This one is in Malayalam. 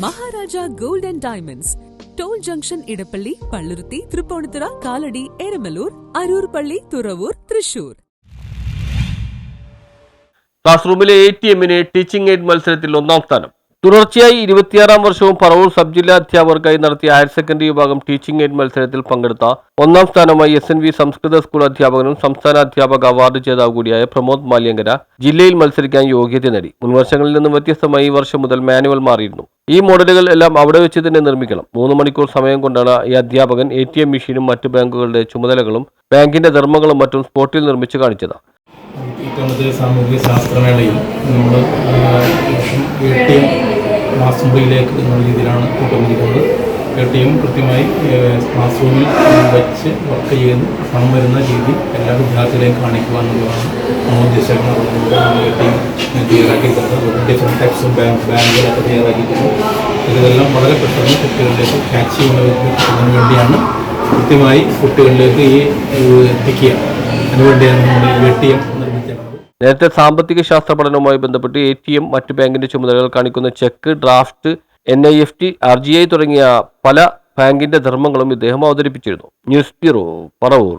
Maharaja gold and diamonds, toll junction, Edappally, Palluruthy, Tripunithura, Kalady, Eramalloor, Aroor Palli, Thuravoor, Thrissur. Class റൂമിലെ ATM-ന് ടീച്ചിംഗ് എയ്ഡ് മത്സരത്തിൽ 1ാം സ്ഥാനം. തുടർച്ചയായി 26ാം വർഷവും പറവൂർ സബ് ജില്ലാ അധ്യാപകർക്കായി നടത്തിയ ഹയർ സെക്കൻഡറി വിഭാഗം ടീച്ചിംഗ് എയ്ഡ് മത്സരത്തിൽ പങ്കെടുത്ത 1ാം സ്ഥാനമായി SNV സംസ്കൃത സ്കൂൾ അധ്യാപകനും സംസ്ഥാന അധ്യാപക അവാർഡ് ജേതാവ് കൂടിയായ പ്രമോദ് മാല്യങ്കര ജില്ലയിൽ മത്സരിക്കാൻ യോഗ്യത നേടി. മുൻവർഷങ്ങളിൽ നിന്നും വ്യത്യസ്തമായി ഈ വർഷം മുതൽ മാനുവൽ മാറിയിരുന്നു. ഈ മോഡലുകൾ എല്ലാം അവിടെ വെച്ച് തന്നെ നിർമ്മിക്കണം. 3 മണിക്കൂർ സമയം കൊണ്ടാണ് ഈ അധ്യാപകൻ ATM മെഷീനും മറ്റ് ബാങ്കുകളുടെ ചുമതലകളും ബാങ്കിന്റെ ധർമ്മങ്ങളും മറ്റും സ്പോട്ടിൽ നിർമ്മിച്ച് കാണിച്ചത്. ഇത്തവണത്തെ സാമൂഹിക ശാസ്ത്രമേളയിൽ നമ്മൾ ATM ക്ലാസ് മുറിയിലേക്ക് എന്നുള്ള രീതിയിലാണ് കൊണ്ടുവന്നിരിക്കുന്നത്. ATM കൃത്യമായി ക്ലാസ് റൂമിൽ വെച്ച് വർക്ക് ചെയ്ത് പണം വരുന്ന രീതി എല്ലാ വിദ്യാർത്ഥികളെയും കാണിക്കുക എന്നുള്ളതാണ് നമ്മൾ ഉദ്ദേശിക്കുന്നത്. ATM തയ്യാറാക്കിയിട്ടുണ്ട്. ഡിഫറെൻറ്റ് ടൈപ്സ് ഓഫ് ബാങ്കുകളൊക്കെ തയ്യാറാക്കിയിട്ടുണ്ട്. ഇതെല്ലാം വളരെ പെട്ടെന്ന് കുട്ടികളിലേക്ക് ക്യാച്ച് ചെയ്യുന്നതിന് വേണ്ടിയാണ് കൃത്യമായി കുട്ടികളിലേക്ക് ഈ എത്തിക്കുക. അതിനുവേണ്ടിയാണ് നമ്മൾ ATM നിർമ്മിക്കുന്നത്. നേരത്തെ സാമ്പത്തിക ശാസ്ത്ര പഠനവുമായി ബന്ധപ്പെട്ട് ATM, മറ്റ് ബാങ്കിന്റെ ചുമതലകൾ കാണിക്കുന്ന ചെക്ക്, ഡ്രാഫ്റ്റ്, NIFT, RGI തുടങ്ങിയ പല ബാങ്കിന്റെ ധർമ്മങ്ങളും ഇദ്ദേഹം അവതരിപ്പിച്ചിരുന്നു. News bureau, Paravur.